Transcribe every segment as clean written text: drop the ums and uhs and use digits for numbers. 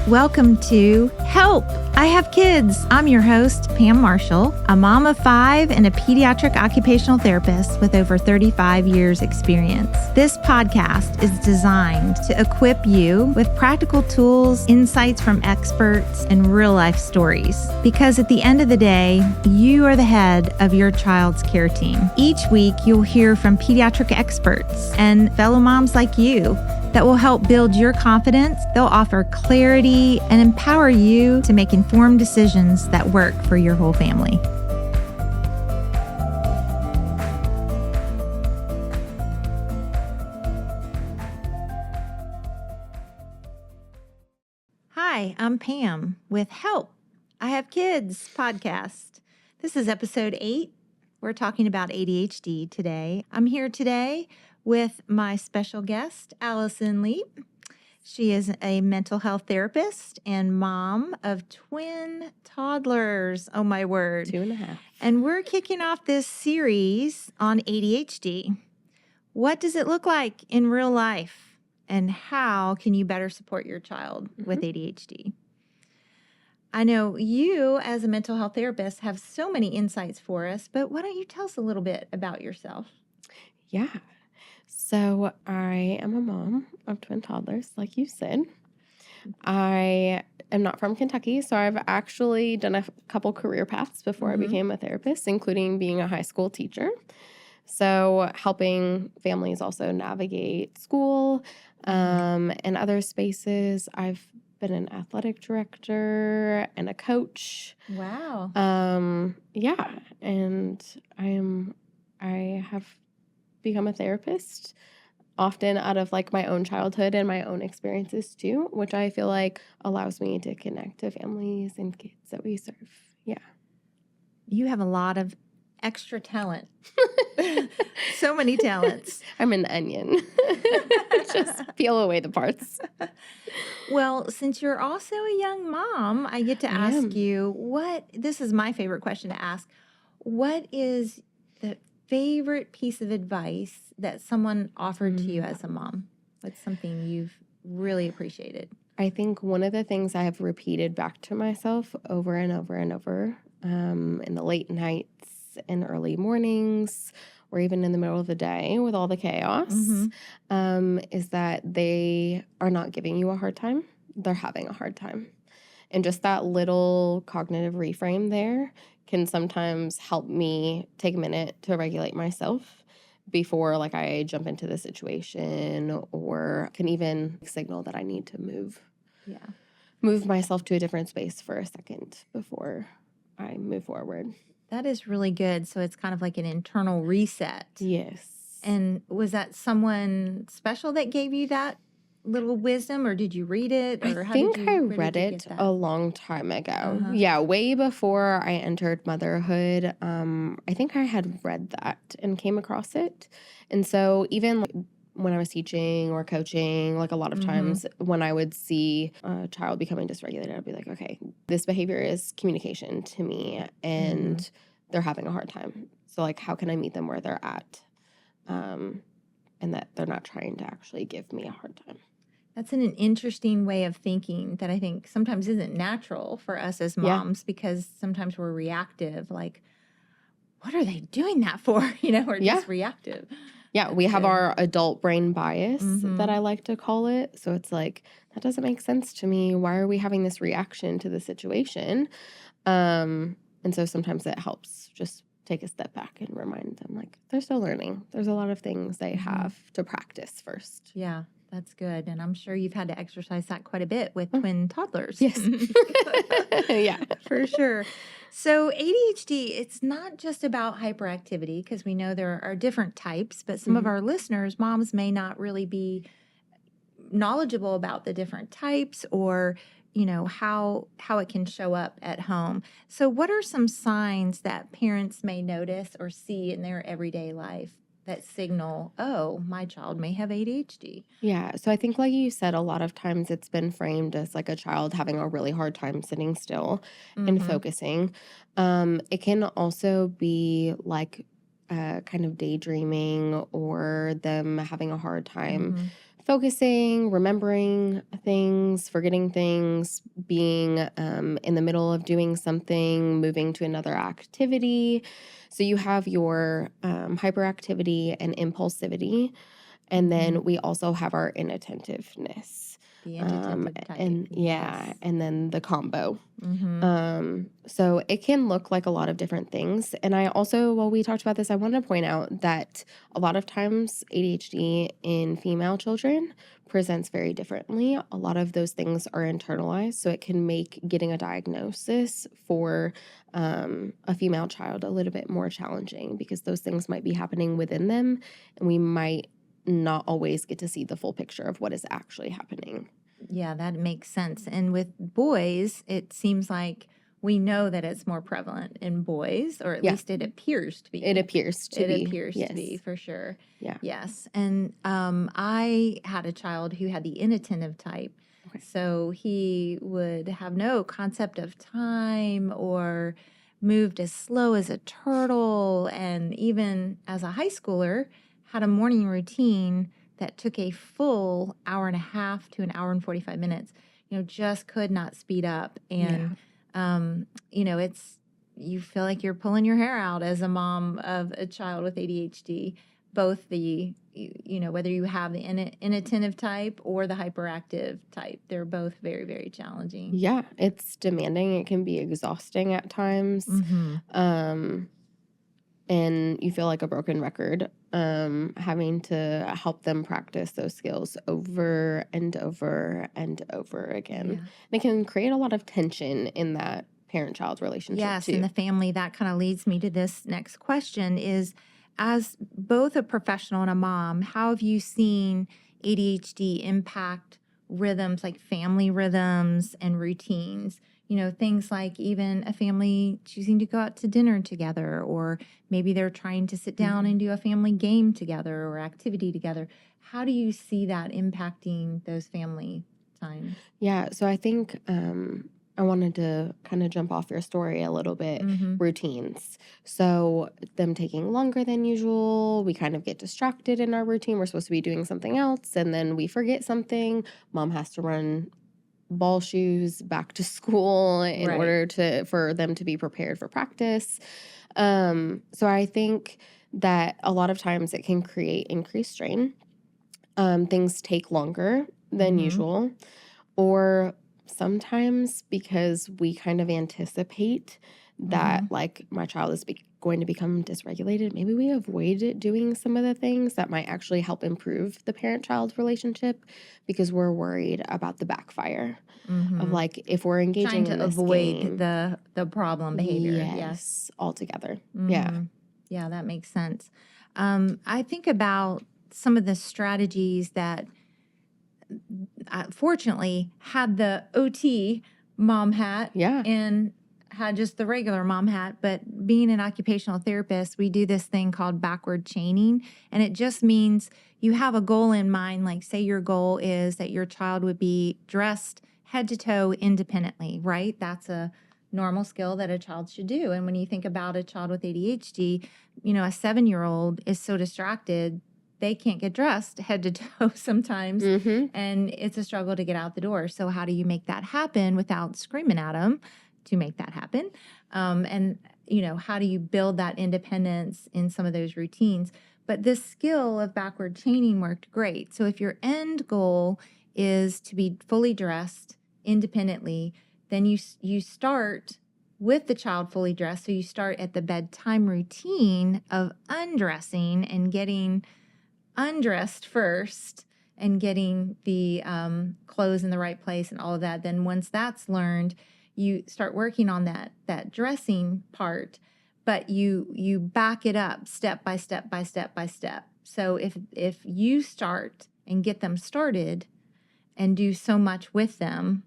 Welcome to Help! I Have Kids. I'm your host, Pam Marshall, a mom of 5 and a pediatric occupational therapist with over 35 years experience. This podcast is designed to equip you with practical tools, insights from experts, and real life stories. Because at the end of the day, you are the head of your child's care team. Each week, you'll hear from pediatric experts and fellow moms like you that will help build your confidence. They'll offer clarity and empower you to make informed decisions that work for your whole family. Hi, I'm Pam with Help! I Have Kids podcast. This is episode 8. We're talking about ADHD today. I'm here today with my special guest, Allison Leip. She is a mental health therapist and mom of twin toddlers. Oh, my word. 2.5. And we're kicking off this series on ADHD. What does it look like in real life? And how can you better support your child with ADHD? I know you, as a mental health therapist, have so many insights for us, but why don't you tell us a little bit about yourself? Yeah. So I am a mom of twin toddlers, like you said. I am not from Kentucky, so I've actually done a couple career paths before I became a therapist, including being a high school teacher. So helping families also navigate school and other spaces. I've been an athletic director and a coach. Wow. Yeah, and I have become a therapist often out of like my own childhood and my own experiences too, which I feel like allows me to connect to families and kids that we serve. Yeah. You have a lot of extra talent. So many talents. I'm an onion. Just peel away the parts. Well, since you're also a young mom, I get to ask you this is my favorite question to ask. What is the favorite piece of advice that someone offered to you as a mom? What's something you've really appreciated? I think one of the things I have repeated back to myself over and over and over in the late nights and early mornings, or even in the middle of the day with all the chaos, is that they are not giving you a hard time. They're having a hard time. And just that little cognitive reframe there can sometimes help me take a minute to regulate myself before like I jump into the situation, or can even signal that I need to move myself to a different space for a second before I move forward. That is really good. So it's kind of like an internal reset. Yes. And was that someone special that gave you that little wisdom, or did you read it? Or I think I read it a long time ago. Yeah, way before I entered motherhood. I think I had read that and came across it. And so even like when I was teaching or coaching, like a lot of times when I would see a child becoming dysregulated, I'd be like, okay, this behavior is communication to me and they're having a hard time. So like, how can I meet them where they're at? And that they're not trying to actually give me a hard time. That's an interesting way of thinking that I think sometimes isn't natural for us as moms because sometimes we're reactive, like, what are they doing that for? Or just reactive. Yeah, we have our adult brain bias that I like to call it. So it's like, that doesn't make sense to me. Why are we having this reaction to the situation? And so sometimes it helps just take a step back and remind them, like, they're still learning. There's a lot of things they have to practice first. Yeah, that's good. And I'm sure you've had to exercise that quite a bit with twin toddlers. Yes. Yeah. For sure. So ADHD, it's not just about hyperactivity, because we know there are different types, but some of our listeners, moms, may not really be knowledgeable about the different types or how it can show up at home. So what are some signs that parents may notice or see in their everyday life that signal, oh, my child may have ADHD? Yeah. So I think, like you said, a lot of times it's been framed as like a child having a really hard time sitting still and focusing. It can also be like kind of daydreaming or them having a hard time focusing, remembering things, forgetting things, being in the middle of doing something, moving to another activity. So you have your hyperactivity and impulsivity. And then we also have our inattentiveness. The inattentive type. And Yes. and then the combo. So it can look like a lot of different things. And I also, while we talked about this, I wanted to point out that a lot of times ADHD in female children presents very differently. A lot of those things are internalized, so it can make getting a diagnosis for a female child a little bit more challenging because those things might be happening within them, and we might not always get to see the full picture of what is actually happening. Yeah, that makes sense. And with boys, it seems like we know that it's more prevalent in boys, or at least it appears to be. It appears to be. It appears yes. to be, for sure. Yeah. Yes. And I had a child who had the inattentive type. Okay. So he would have no concept of time or moved as slow as a turtle. And even as a high schooler, had a morning routine that took a full hour and a half to an hour and 45 minutes, just could not speed up. And, you feel like you're pulling your hair out as a mom of a child with ADHD, both whether you have the inattentive type or the hyperactive type, they're both very, very challenging. Yeah, it's demanding. It can be exhausting at times. And you feel like a broken record, having to help them practice those skills over and over and over again. Yeah. They can create a lot of tension in that parent-child relationship too. In the family. That kind of leads me to this next question is, as both a professional and a mom, how have you seen ADHD impact rhythms, like family rhythms and routines? Things like even a family choosing to go out to dinner together, or maybe they're trying to sit down and do a family game together or activity together. How do you see that impacting those family times? Yeah, so I think I wanted to kind of jump off your story a little bit. Routines. So them taking longer than usual, we kind of get distracted in our routine. We're supposed to be doing something else, and then we forget something. Mom has to run ball shoes back to school in order for them to be prepared for practice. So I think that a lot of times it can create increased strain. Things take longer than usual, or sometimes because we kind of anticipate that like my child is going to become dysregulated, maybe we avoid doing some of the things that might actually help improve the parent-child relationship because we're worried about the backfire of like if we're engaging trying to in this avoid game, the problem behavior. Yes, altogether. Yeah, that makes sense. I think about some of the strategies that fortunately had the OT mom hat and had just the regular mom hat. But being an occupational therapist, we do this thing called backward chaining. And it just means you have a goal in mind. Like, say your goal is that your child would be dressed head to toe independently, right? That's a normal skill that a child should do. And when you think about a child with ADHD, a 7-year-old is so distracted, they can't get dressed head to toe sometimes. And it's a struggle to get out the door. So how do you make that happen without screaming at them to make that happen? And how do you build that independence in some of those routines? But this skill of backward chaining worked great. So if your end goal is to be fully dressed independently, then you start with the child fully dressed. So you start at the bedtime routine of undressing and getting undressed first and getting the clothes in the right place and all of that. Then once that's learned, you start working on that dressing part, but you back it up step by step by step by step. So if you start and get them started and do so much with them,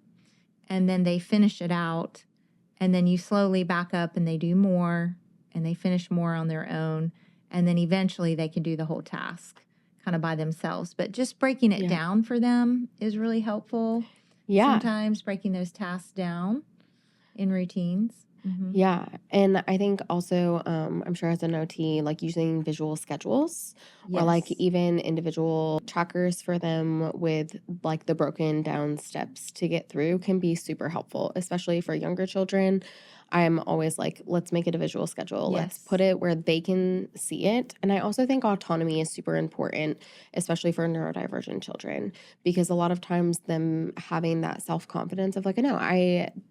and then they finish it out, and then you slowly back up and they do more and they finish more on their own, and then eventually they can do the whole task kind of by themselves. But just breaking it down for them is really helpful. Sometimes breaking those tasks down in routines. Mm-hmm. Yeah. And I think also, I'm sure as an OT, like using visual schedules or like Yes. even individual trackers for them with like the broken down steps to get through can be super helpful, especially for younger children. I'm always like, let's make it a visual schedule. Let's Yes. put it where they can see it. And I also think autonomy is super important, especially for neurodivergent children, because a lot of times them having that self-confidence of like, no,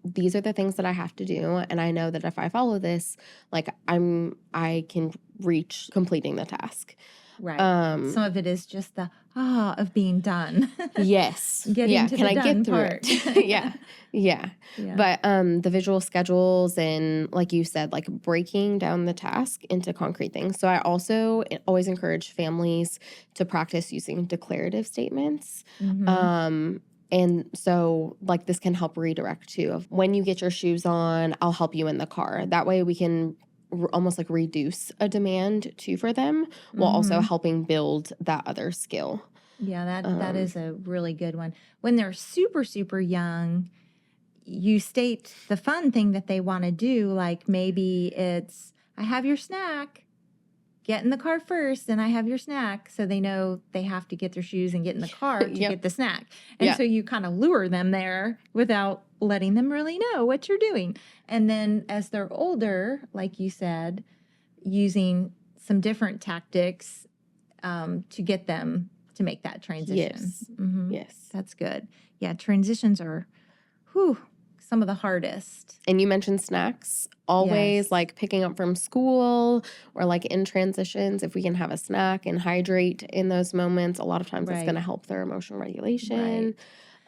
these are the things that I have to do. And I know that if I follow this, like I can reach completing the task. Right. Some of it is just the of being done. Yes. Getting Yeah. to Can the I done get through part. it? Yeah. Yeah. Yeah. But the visual schedules and like you said, like breaking down the task into concrete things. So I also always encourage families to practice using declarative statements. Mm-hmm. And so like this can help redirect too of when you get your shoes on, I'll help you in the car. That way we can almost like reduce a demand too for them while also Mm-hmm. helping build that other skill. Yeah, that is a really good one. When they're super, super young, you state the fun thing that they want to do. Like maybe it's, I have your snack. Get in the car first, and I have your snack. So they know they have to get their shoes and get in the car to get the snack. And so you kind of lure them there without letting them really know what you're doing. And then as they're older, like you said, using some different tactics to get them to make that transition. Yes. Mm-hmm. Yes. That's good. Yeah, transitions are some of the hardest. And you mentioned snacks. Always Yes. like picking up from school or like in transitions, if we can have a snack and hydrate in those moments, a lot of times it's going to help their emotional regulation. Right.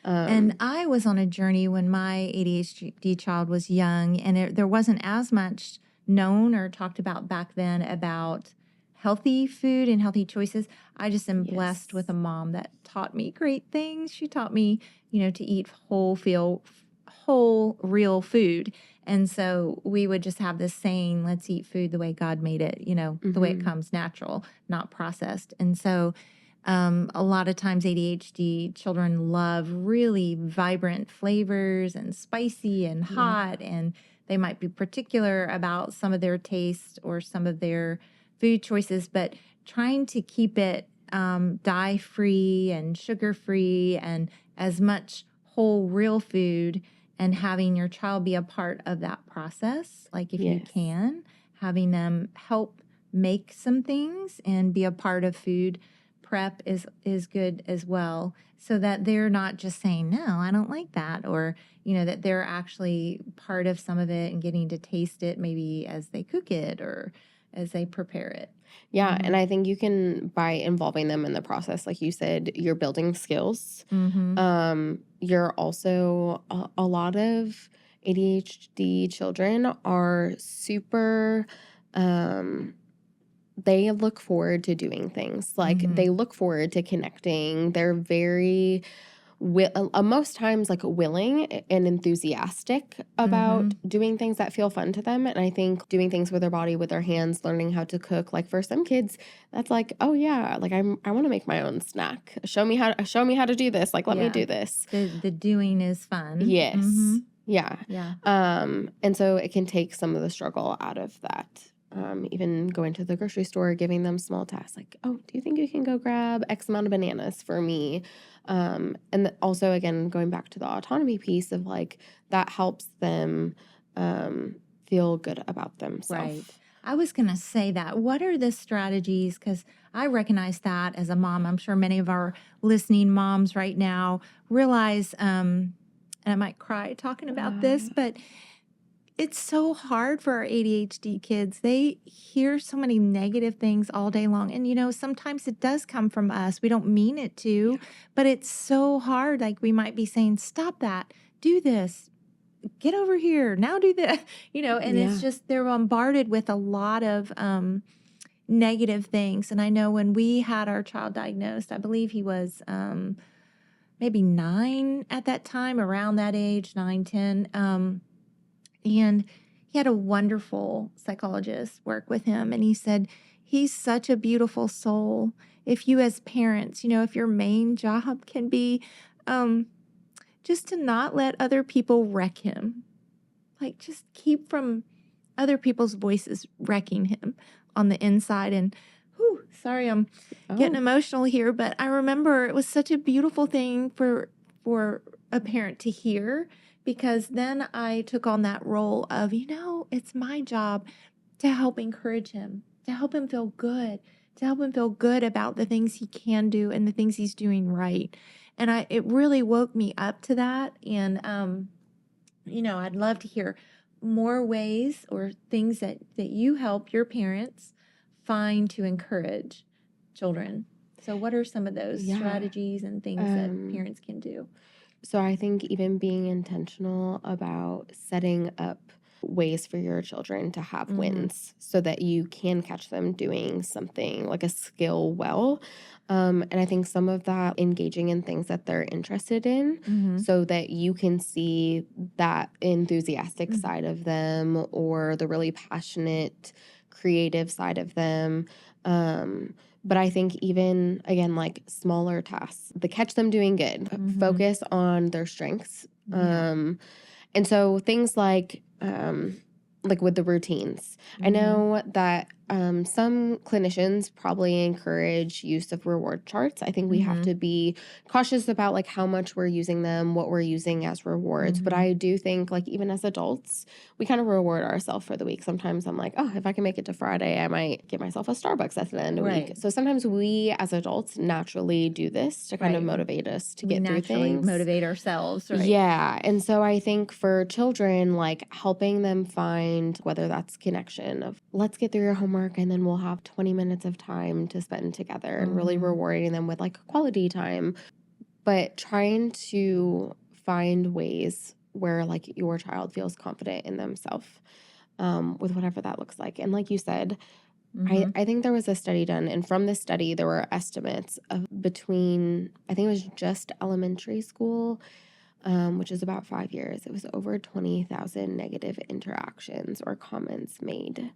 And I was on a journey when my ADHD child was young, and there wasn't as much known or talked about back then about healthy food and healthy choices. I just am blessed with a mom that taught me great things. She taught me, to eat whole, real food. And so we would just have this saying, let's eat food the way God made it, the way it comes natural, not processed. And so a lot of times ADHD children love really vibrant flavors and spicy and hot, and they might be particular about some of their taste or some of their food choices, but trying to keep it dye-free and sugar-free and as much whole, real food, and having your child be a part of that process, like if you can, having them help make some things and be a part of food prep is good as well, so that they're not just saying, no, I don't like that, or, that they're actually part of some of it and getting to taste it maybe as they cook it or as they prepare it. Yeah. And I think you can, by involving them in the process, like you said, you're building skills. Mm-hmm. You're also, a lot of ADHD children are super, they look forward to doing things. Like they look forward to connecting. They're very, most times like willing and enthusiastic about doing things that feel fun to them. And I think doing things with their body, with their hands, learning how to cook, like for some kids, that's like, oh yeah, like I want to make my own snack. Show me how to do this. Like, let me do this. The doing is fun. Yes. Mm-hmm. Yeah. Yeah. And so it can take some of the struggle out of that. Even going to the grocery store, giving them small tasks like, oh, do you think you can go grab X amount of bananas for me? And also, again, going back to the autonomy piece of like, that helps them feel good about themselves. Right. I was going to say that. What are the strategies? Because I recognize that as a mom. I'm sure many of our listening moms right now realize, and I might cry talking about this, but it's so hard for our ADHD kids. They hear so many negative things all day long. And, sometimes it does come from us. We don't mean it to, but it's so hard. Like we might be saying, stop that, do this, get over here, now do this, and it's just, they're bombarded with a lot of negative things. And I know when we had our child diagnosed, I believe he was maybe 9 at that time, around that age, 9, 10. And he had a wonderful psychologist work with him. And he said, he's such a beautiful soul. If you as parents, if your main job can be just to not let other people wreck him. like just keep from other people's voices wrecking him on the inside. And sorry, I'm getting emotional here, but I remember it was such a beautiful thing for a parent to hear, because then I took on that role of, it's my job to help encourage him, to help him feel good, about the things he can do and the things he's doing right. And it really woke me up to that. And, I'd love to hear more ways or things that you help your parents find to encourage children. So what are some of those strategies and things that parents can do? So I think even being intentional about setting up ways for your children to have wins so that you can catch them doing something like a skill well. And I think some of that engaging in things that they're interested in so that you can see that enthusiastic side of them or the really passionate, creative side of them. But I think even, again, like smaller tasks, the catch them doing good, focus on their strengths. And so things like with the routines. I know that some clinicians probably encourage use of reward charts. I think we have to be cautious about like how much we're using them, what we're using as rewards. But I do think like even as adults, we kind of reward ourselves for the week. Sometimes I'm like, if I can make it to Friday, I might give myself a Starbucks at the end of the week. So sometimes we as adults naturally do this to kind of motivate us to get through things. Motivate ourselves, right? Yeah. And so I think for children, like helping them find whether that's connection of let's get through your homework and then we'll have 20 minutes of time to spend together and really rewarding them with like quality time, but trying to find ways where like your child feels confident in themselves with whatever that looks like. And like you said, I think there was a study done, and from this study, there were estimates of between, I think it was just elementary school, which is about 5 years. It was over 20,000 negative interactions or comments made.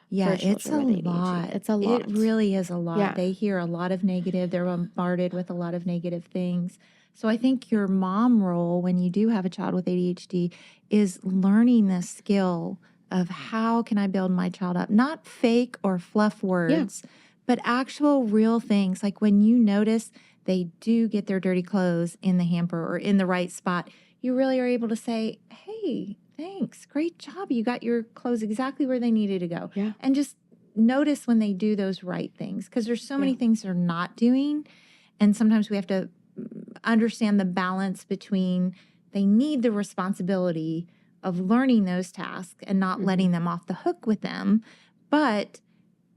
Yeah, it's a lot. It's a lot. It really is a lot. Yeah. They hear a lot of negative. They're bombarded with a lot of negative things. So I think your mom role when you do have a child with ADHD is learning the skill of how can I build my child up? Not fake or fluff words, but actual real things. Like when you notice they do get their dirty clothes in the hamper or in the right spot, you really are able to say, hey, thanks. Great job. You got your clothes exactly where they needed to go. Yeah. And just notice when they do those right things, because there's so many things they're not doing. And sometimes we have to understand the balance between they need the responsibility of learning those tasks and not letting them off the hook with them. But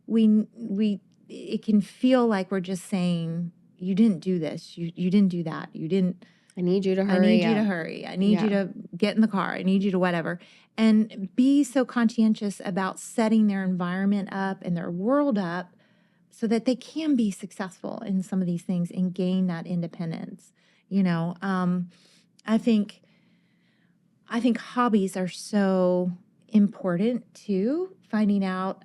it can feel like we're just saying, you didn't do this. You didn't do that. You didn't. I need you to hurry. I need you to hurry. I need you to get in the car. I need you to whatever. And be so conscientious about setting their environment up and their world up so that they can be successful in some of these things and gain that independence. I think hobbies are so important too. Finding out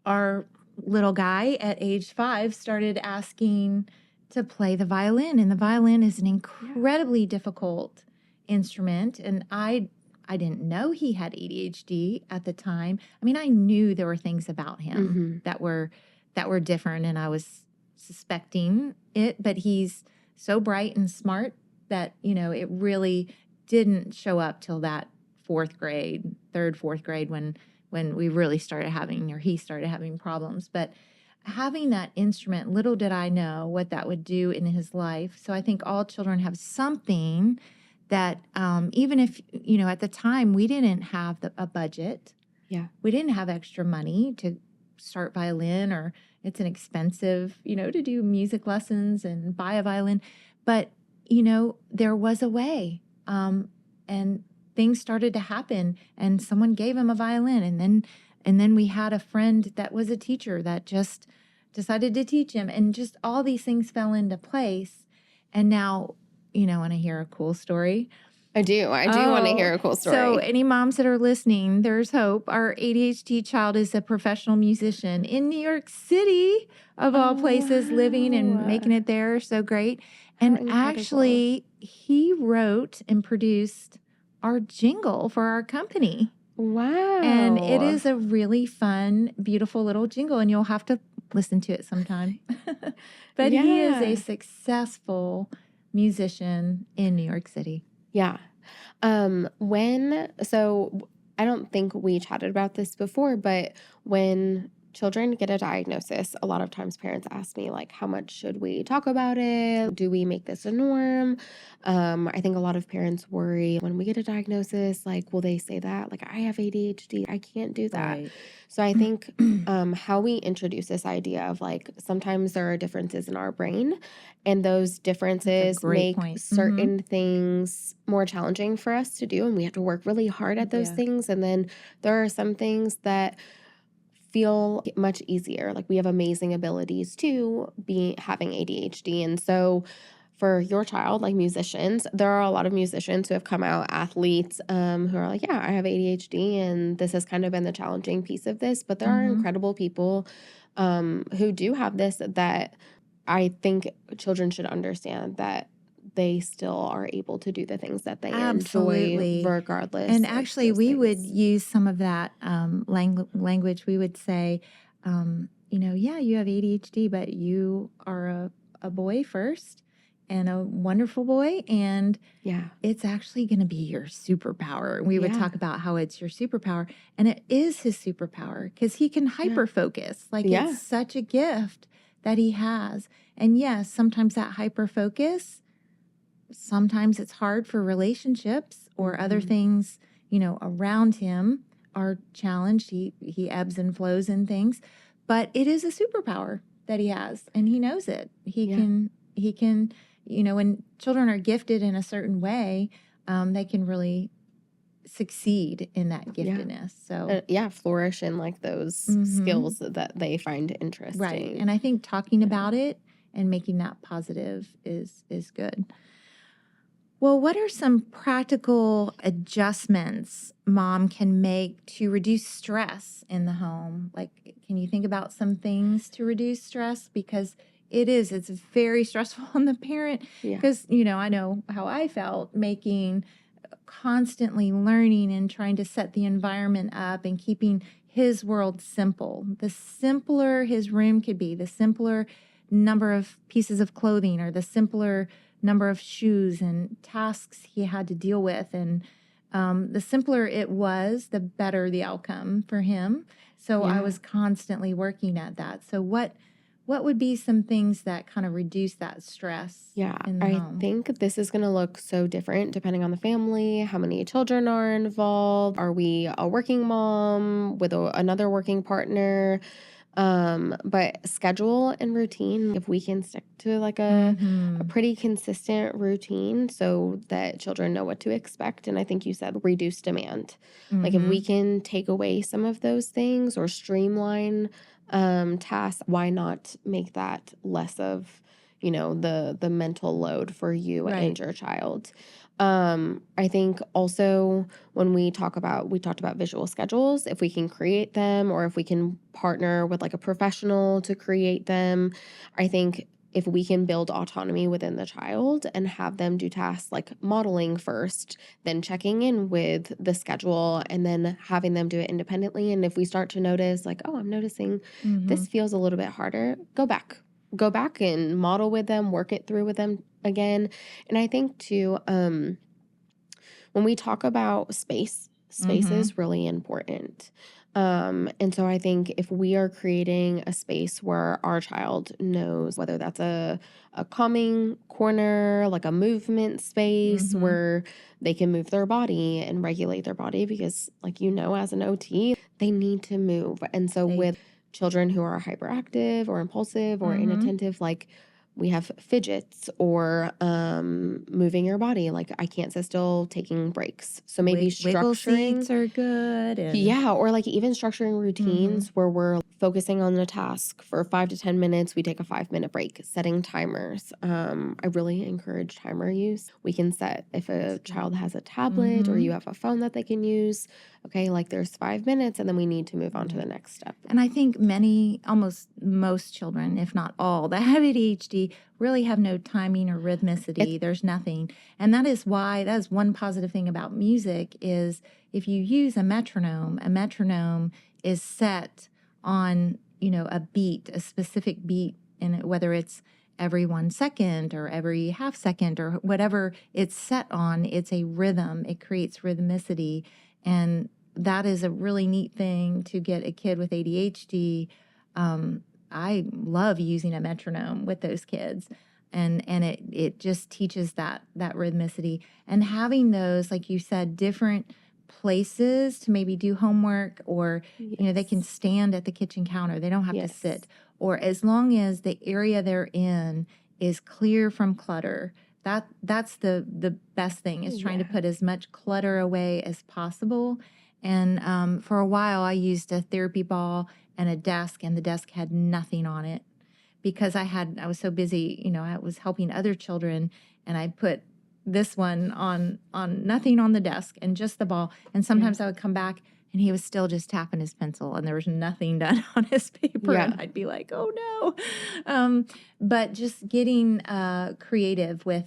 our little guy at age 5 started asking to play the violin, and the violin is an incredibly difficult instrument. And I didn't know he had ADHD at the time. I mean, I knew there were things about him that were different, and I was suspecting it. But he's so bright and smart that it really didn't show up till that fourth grade, when we really started having, or he started having problems. But having that instrument, little did I know what that would do in his life. So I think all children have something that even if, at the time we didn't have a budget. Yeah. We didn't have extra money to start violin, or it's an expensive, to do music lessons and buy a violin. But, there was a way. And things started to happen, and someone gave him a violin. And then we had a friend that was a teacher that just decided to teach him, and just all these things fell into place. And now, want to hear a cool story? I do want to hear a cool story. So any moms that are listening, there's hope. Our ADHD child is a professional musician in New York City, of all places, living and making it there. So great. And actually, he wrote and produced our jingle for our company. Wow. And it is a really fun, beautiful little jingle, and you'll have to listen to it sometime. But he is a successful musician in New York City. Yeah. So I don't think we chatted about this before, but when children get a diagnosis, a lot of times parents ask me, like, how much should we talk about it? Do we make this a norm? I think a lot of parents worry when we get a diagnosis, like, will they say that? Like, I have ADHD, I can't do that. Right. So I think how we introduce this idea of, like, sometimes there are differences in our brain, and those differences great make point. certain things more challenging for us to do, and we have to work really hard at those things. And then there are some things that feel much easier. Like, we have amazing abilities too, having ADHD. And so for your child, like musicians, there are a lot of musicians who have come out, athletes, who are like, yeah, I have ADHD, and this has kind of been the challenging piece of this. But there are incredible people who do have this, that I think children should understand that they still are able to do the things that they enjoy regardless. And actually, we would use some of that language. We would say, yeah, you have ADHD, but you are a boy first, and a wonderful boy, and it's actually going to be your superpower. We would talk about how it's your superpower, and it is his superpower because he can hyper-focus. Like, it's such a gift that he has. And yes, sometimes that hyper-focus, sometimes it's hard for relationships or other things, around him are challenged. He ebbs and flows in things, but it is a superpower that he has, and he knows it. He can, when children are gifted in a certain way, they can really succeed in that giftedness. So flourish in like those skills that they find interesting. Right. And I think talking about it and making that positive is good. Well, what are some practical adjustments mom can make to reduce stress in the home? Like, can you think about some things to reduce stress? Because it's very stressful on the parent. Because, I know how I felt constantly learning and trying to set the environment up and keeping his world simple. The simpler his room could be, the simpler number of pieces of clothing, or the simpler number of shoes and tasks he had to deal with. And the simpler it was, the better the outcome for him. So I was constantly working at that. So what would be some things that kind of reduce that stress in the home? I think this is going to look so different depending on the family, how many children are involved. Are we a working mom with another working partner? But schedule and routine, if we can stick to like a pretty consistent routine so that children know what to expect. And I think you said reduce demand. Like, if we can take away some of those things or streamline tasks, why not make that less of, the mental load for you and your child? I think also when we talked about visual schedules, if we can create them, or if we can partner with like a professional to create them, I think if we can build autonomy within the child and have them do tasks like modeling first, then checking in with the schedule, and then having them do it independently. And if we start to notice like, oh, I'm noticing this feels a little bit harder, go back and model with them, work it through with them again. And I think too, when we talk about space is really important. And so I think if we are creating a space where our child knows, whether that's a calming corner, like a movement space where they can move their body and regulate their body, because like, as an OT, they need to move. And so with children who are hyperactive or impulsive or inattentive, like, we have fidgets or moving your body. Like, I can't sit still, taking breaks. So maybe wiggle structuring seats are good. or like even structuring routines where we're focusing on the task for 5 to 10 minutes. We take a 5-minute break, setting timers. I really encourage timer use. We can set, if a child has a tablet or you have a phone that they can use, okay, like there's 5 minutes and then we need to move on to the next step. And I think almost most children, if not all, that have ADHD we really have no timing or rhythmicity. There's nothing. And that is one positive thing about music is if you use a metronome is set on, a beat, a specific beat, and whether it's every 1 second or every half second or whatever it's set on, it's a rhythm. It creates rhythmicity. And that is a really neat thing to get a kid with ADHD. I love using a metronome with those kids. And it just teaches that rhythmicity. And having those, like you said, different places to maybe do homework, or they can stand at the kitchen counter. They don't have to sit. Or as long as the area they're in is clear from clutter, that's the best thing, is trying to put as much clutter away as possible. And for a while, I used a therapy ball and a desk, and the desk had nothing on it because I was so busy. I was helping other children, and I put this one on nothing on the desk and just the ball. And sometimes I would come back and he was still just tapping his pencil and there was nothing done on his paper. And I'd be like, oh no. But just getting creative with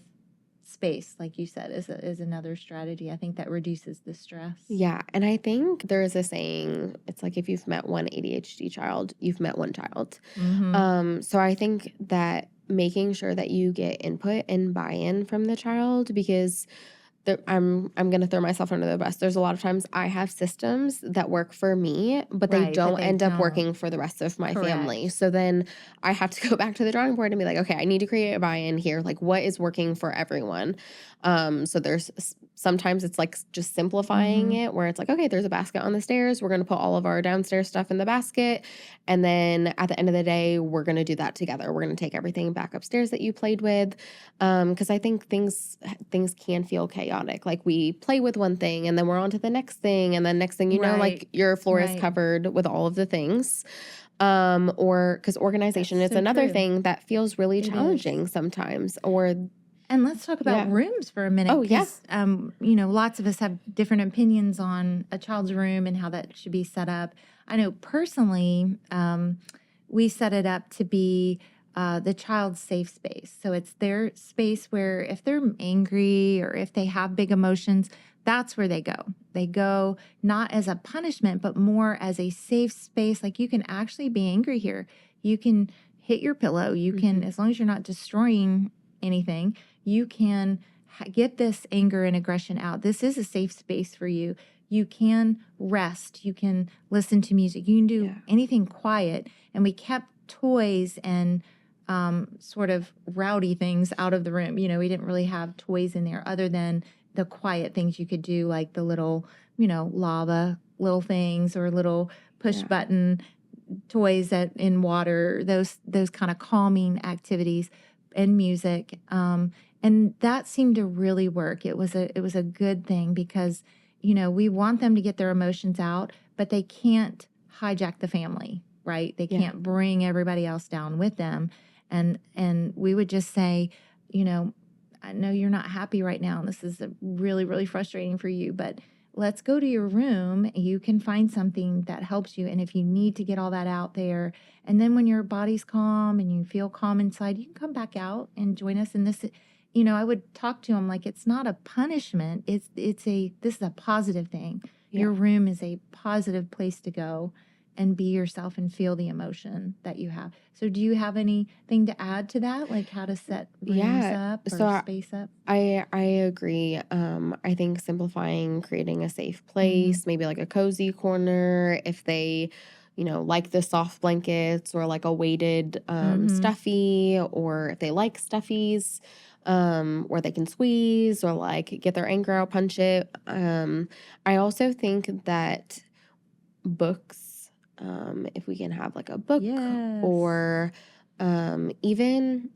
space, like you said, is another strategy. I think that reduces the stress. Yeah. And I think there is a saying, it's like if you've met one ADHD child, you've met one child. Mm-hmm. So I think that making sure that you get input and buy-in from the child, because I'm going to throw myself under the bus. There's a lot of times I have systems that work for me, but they don't end up working for the rest of my family. So then I have to go back to the drawing board and be like, okay, I need to create a buy-in here. Like, what is working for everyone? So there's sometimes it's like just simplifying it, where it's like, okay, there's a basket on the stairs. We're going to put all of our downstairs stuff in the basket. And then at the end of the day, we're going to do that together. We're going to take everything back upstairs that you played with. Because I think things can feel chaotic. Like we play with one thing and then we're on to the next thing. And then next thing you know, like your floor is covered with all of the things. Or because organization is another thing that feels really challenging sometimes. And let's talk about rooms for a minute. Oh, yes. Lots of us have different opinions on a child's room and how that should be set up. I know personally, we set it up to be the child's safe space. So it's their space where if they're angry or if they have big emotions, that's where they go. They go not as a punishment, but more as a safe space. Like, you can actually be angry here. You can hit your pillow. You can, as long as you're not destroying anything, you can get this anger and aggression out. This is a safe space for you. You can rest. You can listen to music. You can do anything quiet. And we kept toys and sort of rowdy things out of the room. We didn't really have toys in there other than the quiet things you could do, like the little, lava little things or little push button toys that in water, those kind of calming activities, and music. And that seemed to really work. It was a good thing because, we want them to get their emotions out, but they can't hijack the family, right? They can't bring everybody else down with them. And we would just say, I know you're not happy right now, and this is really, really frustrating for you, but let's go to your room. You can find something that helps you. And if you need to get all that out there, and then when your body's calm and you feel calm inside, you can come back out and join us in this. I would talk to him like it's not a punishment. This is a positive thing. Yeah. Your room is a positive place to go and be yourself and feel the emotion that you have. So do you have anything to add to that? Like how to set rooms up or space up? I agree. I think simplifying, creating a safe place, maybe like a cozy corner, if they, like the soft blankets or like a weighted stuffy, or if they like stuffies, where they can squeeze or like get their anger out, punch it. I also think that books, if we can have like a book or even,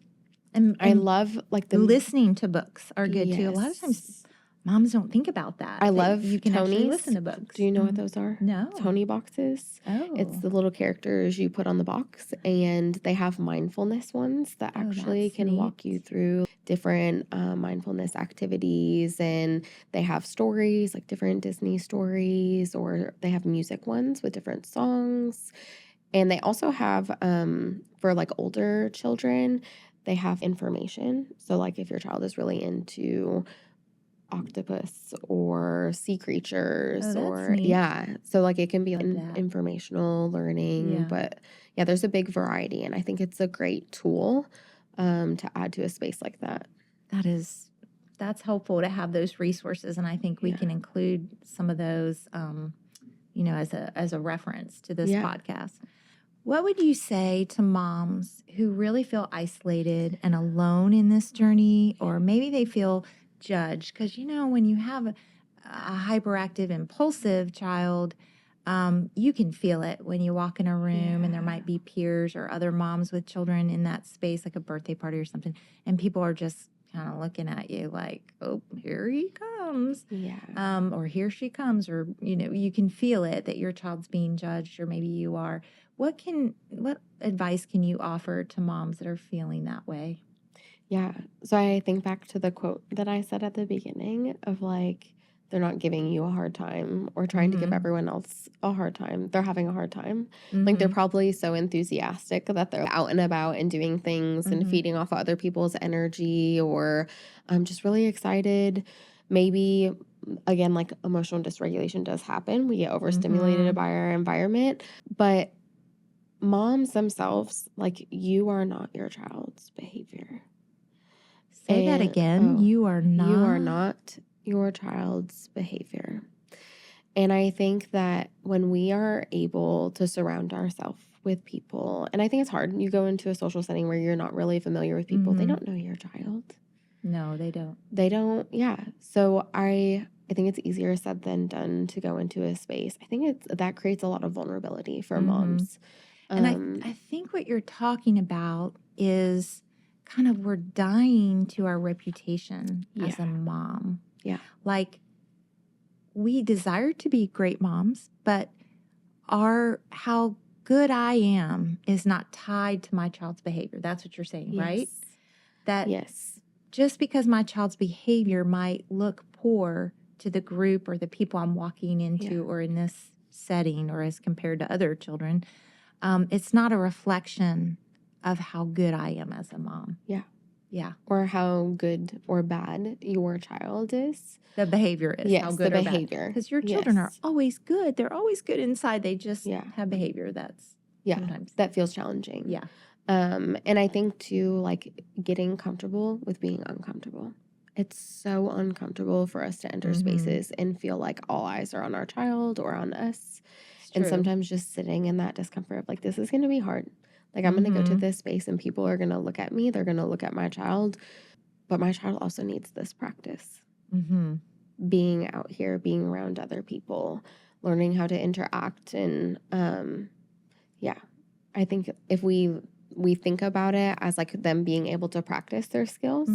and I love like the listening to books are good too. A lot of times moms don't think about that. I love you can Tony's. actually listen to books. Do you know what those are? No. Tony boxes. Oh. It's the little characters you put on the box, and they have mindfulness ones that actually can walk you through different mindfulness activities, and they have stories, like different Disney stories, or they have music ones with different songs. And they also have, for like older children, they have information. So like if your child is really into octopus or sea creatures Oh, that's or neat. so like it can be Love that. informational learning, Yeah. but yeah, there's a big variety, and I think it's a great tool to add to a space like that. That's helpful to have those resources, and I think we Yeah. can include some of those, as a reference to this Yeah. podcast. What would you say to moms who really feel isolated and alone in this journey, or maybe they feel judged? Because, when you have a hyperactive, impulsive child, you can feel it when you walk in a room and there might be peers or other moms with children in that space, like a birthday party or something, and people are just kind of looking at you like, oh, here he comes. Yeah. Or here she comes, or, you can feel it that your child's being judged, or maybe you are. What advice can you offer to moms that are feeling that way? Yeah. So I think back to the quote that I said at the beginning of like, they're not giving you a hard time or trying to give everyone else a hard time. They're having a hard time. Like they're probably so enthusiastic that they're out and about and doing things and feeding off of other people's energy, or I'm just really excited. Maybe again, like emotional dysregulation does happen. We get overstimulated by our environment, but moms themselves, like you are not your child's behavior. Say that again. You are not. You are not your child's behavior. And I think that when we are able to surround ourselves with people, and I think it's hard. You go into a social setting where you're not really familiar with people. They don't know your child. No, they don't. They don't. Yeah. So I think it's easier said than done to go into a space. I think that creates a lot of vulnerability for moms. And I think what you're talking about is kind of we're dying to our reputation as a mom. Yeah. Like we desire to be great moms, but how good I am is not tied to my child's behavior. That's what you're saying, right? That just because my child's behavior might look poor to the group or the people I'm walking into or in this setting or as compared to other children, it's not a reflection of how good I am as a mom. Yeah. Or how good or bad your child is. The behavior is how good the or behavior. Because your children are always good. They're always good inside. They just have behavior that's sometimes that feels challenging. Yeah. And I think too, like getting comfortable with being uncomfortable. It's so uncomfortable for us to enter spaces and feel like all eyes are on our child or on us. And sometimes just sitting in that discomfort of like, this is going to be hard. Like, I'm going to go to this space and people are going to look at me. They're going to look at my child. But my child also needs this practice. Being out here, being around other people, learning how to interact. And I think if we think about it as like them being able to practice their skills,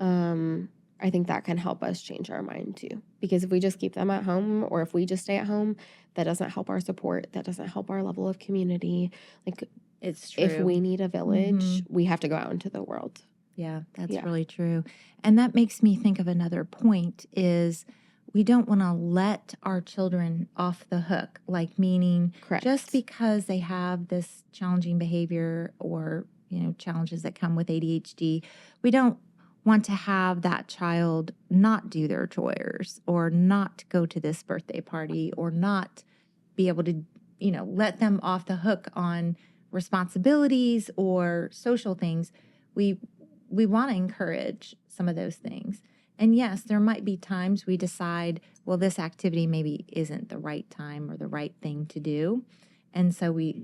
I think that can help us change our mind too. Because if we just keep them at home or if we just stay at home, that doesn't help our support. That doesn't help our level of community. Like, it's true. If we need a village, we have to go out into the world. Yeah, that's really true. And that makes me think of another point is we don't want to let our children off the hook, like meaning just because they have this challenging behavior or, challenges that come with ADHD, we don't want to have that child not do their chores or not go to this birthday party or not be able to, let them off the hook on responsibilities or social things. We want to encourage some of those things. And yes, there might be times we decide, well, this activity maybe isn't the right time or the right thing to do. And so we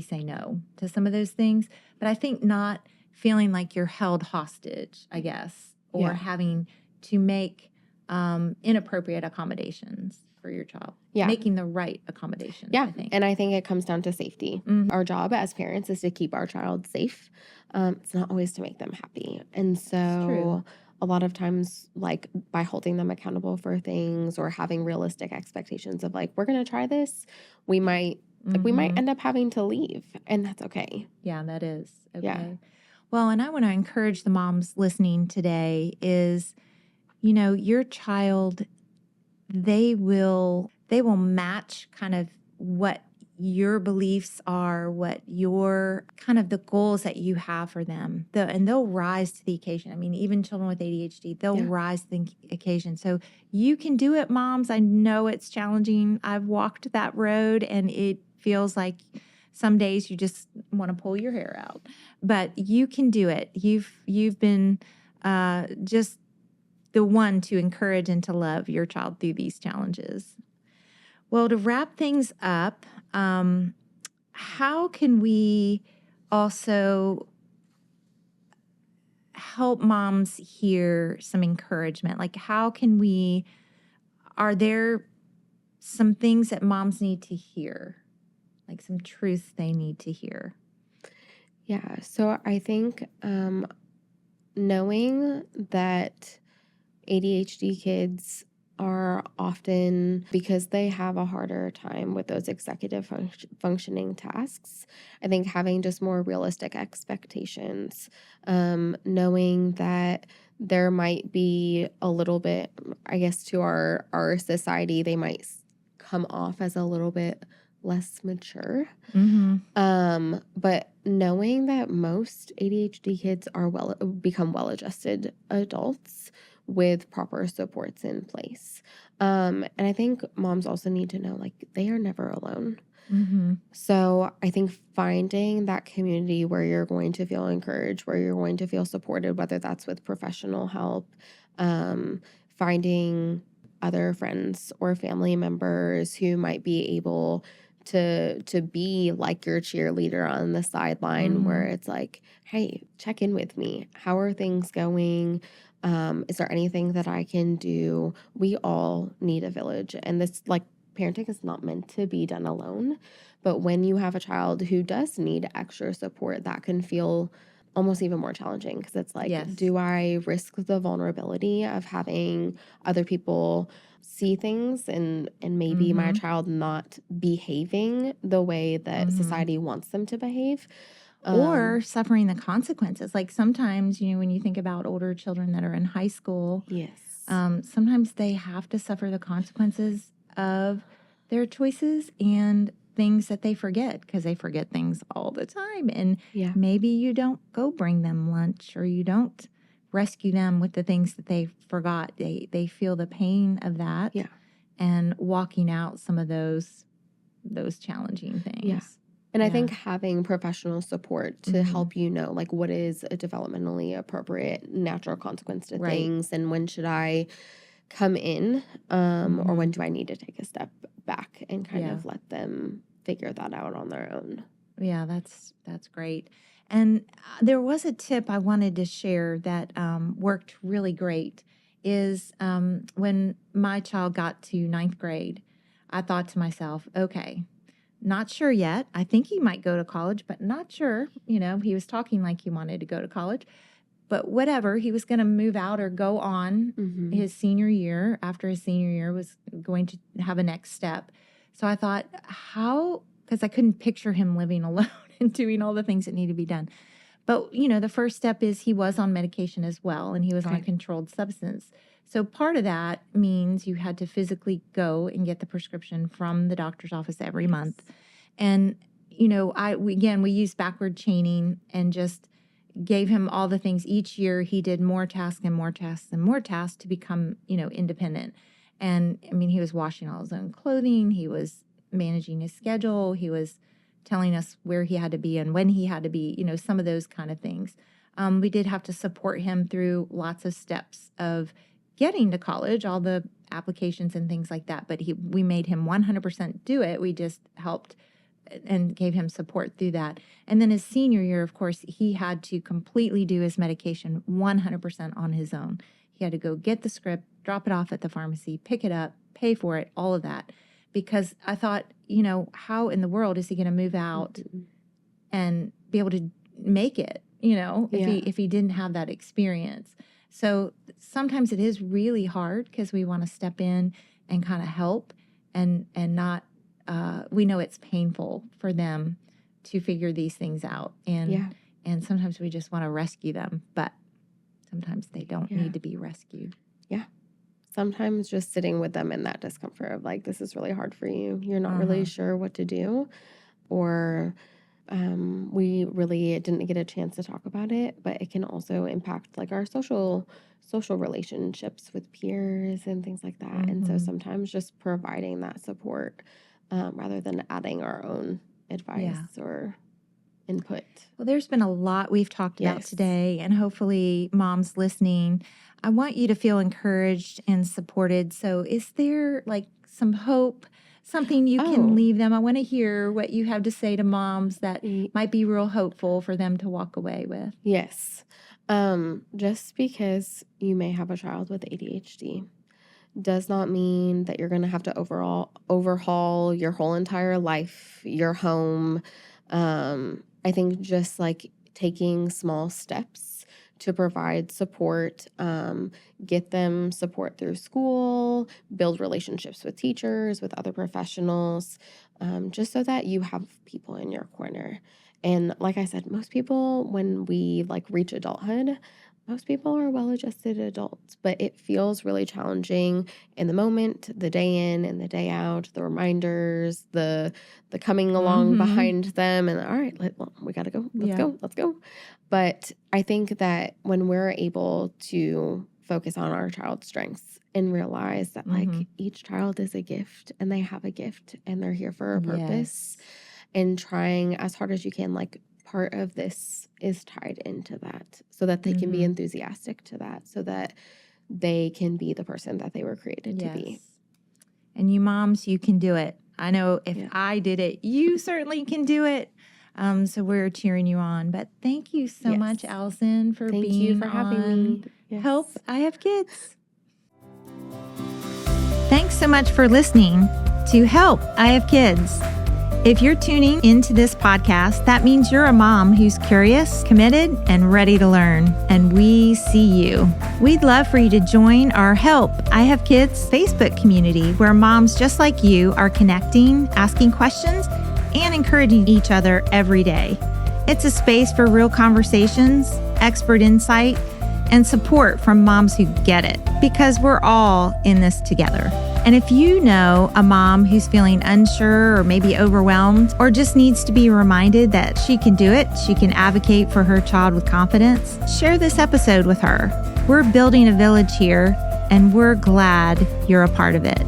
say no to some of those things. But I think not feeling like you're held hostage, I guess, or having to make inappropriate accommodations for your child. Making the right accommodations, I think. And I think it comes down to safety. Our job as parents is to keep our child safe. It's not always to make them happy. And so a lot of times, like by holding them accountable for things or having realistic expectations of like, we're going to try this, we might end up having to leave, and that's okay. Yeah, that is okay. Yeah. Well, and I want to encourage the moms listening today is, your child, they will match kind of what your beliefs are, what your kind of the goals that you have for them. And they'll rise to the occasion. I mean, even children with ADHD, they'll rise to the occasion. So you can do it, moms. I know it's challenging. I've walked that road and it feels like some days you just want to pull your hair out, but you can do it. You've been just the one to encourage and to love your child through these challenges. Well, to wrap things up, how can we also help moms hear some encouragement? Like, are there some things that moms need to hear? Like some truths they need to hear? Yeah. So I think knowing that ADHD kids are often, because they have a harder time with those executive functioning tasks, I think having just more realistic expectations, knowing that there might be a little bit, I guess, to our society, they might come off as a little bit less mature. But knowing that most ADHD kids are become well-adjusted adults with proper supports in place. And I think moms also need to know, like, they are never alone. So I think finding that community where you're going to feel encouraged, where you're going to feel supported, whether that's with professional help, finding other friends or family members who might be able to be like your cheerleader on the sideline, where it's like, hey, check in with me. How are things going? Is there anything that I can do? We all need a village. And this, like, parenting is not meant to be done alone. But when you have a child who does need extra support, that can feel almost even more challenging, because it's like, do I risk the vulnerability of having other people see things and maybe my child not behaving the way that society wants them to behave? Or suffering the consequences. Like sometimes, when you think about older children that are in high school, sometimes they have to suffer the consequences of their choices and things that they forget, because they forget things all the time. And maybe you don't go bring them lunch, or you don't rescue them with the things that they forgot. They feel the pain of that and walking out some of those challenging things. And I think having professional support to help you know, like, what is a developmentally appropriate natural consequence to things, and when should I come in, or when do I need to take a step back and kind of let them figure that out on their own. Yeah, that's great. And there was a tip I wanted to share that worked really great, is when my child got to 9th grade, I thought to myself, okay, not sure yet. I think he might go to college, but not sure. He was talking like he wanted to go to college, but whatever. He was going to move out or go on his senior year. After his senior year, was going to have a next step. So I thought, because I couldn't picture him living alone and doing all the things that need to be done. But, the first step is he was on medication as well, and he was on a controlled substance. So part of that means you had to physically go and get the prescription from the doctor's office every month. And, we used backward chaining and just gave him all the things. Each year he did more tasks and more tasks and more tasks to become, independent. And, he was washing all his own clothing. He was managing his schedule. He was telling us where he had to be and when he had to be, some of those kind of things. We did have to support him through lots of steps of getting to college, all the applications and things like that. But we made him 100% do it. We just helped and gave him support through that. And then his senior year, of course, he had to completely do his medication 100% on his own. He had to go get the script, drop it off at the pharmacy, pick it up, pay for it, all of that. Because I thought, how in the world is he going to move out and be able to make it, if he didn't have that experience? So sometimes it is really hard, because we want to step in and kind of help and not, we know it's painful for them to figure these things out. And sometimes we just want to rescue them, but sometimes they don't need to be rescued. Yeah. sometimes just sitting with them in that discomfort of like, this is really hard for you. You're not really sure what to do, or we really didn't get a chance to talk about it, but it can also impact like our social relationships with peers and things like that. And so sometimes just providing that support rather than adding our own advice or input. Well, there's been a lot we've talked about today, and hopefully moms listening, I want you to feel encouraged and supported. So is there like some hope, something you can leave them? I want to hear what you have to say to moms that might be real hopeful for them to walk away with. Yes. Just because you may have a child with ADHD does not mean that you're going to have to overhaul your whole entire life, your home. I think just like taking small steps to provide support, get them support through school, build relationships with teachers, with other professionals, just so that you have people in your corner. And like I said, most people, when we like reach adulthood, most people are well-adjusted adults, but it feels really challenging in the moment, the day in and the day out, the reminders, the coming along behind them, and all right, we got to go. Let's go. But I think that when we're able to focus on our child's strengths and realize that like each child is a gift and they have a gift and they're here for a purpose, and trying as hard as you can, like part of this is tied into that so that they can be enthusiastic to that, so that they can be the person that they were created to be. And you moms, you can do it. I know if I did it, you certainly can do it. So we're cheering you on. But thank you so much, Allison, for being having me. Help, I Have Kids. Thanks so much for listening to Help, I Have Kids. If you're tuning into this podcast, that means you're a mom who's curious, committed, and ready to learn. And we see you. We'd love for you to join our Help, I Have Kids Facebook community, where moms just like you are connecting, asking questions, and encouraging each other every day. It's a space for real conversations, expert insight, and support from moms who get it, because we're all in this together. And if you know a mom who's feeling unsure or maybe overwhelmed, or just needs to be reminded that she can do it, she can advocate for her child with confidence, share this episode with her. We're building a village here, and we're glad you're a part of it.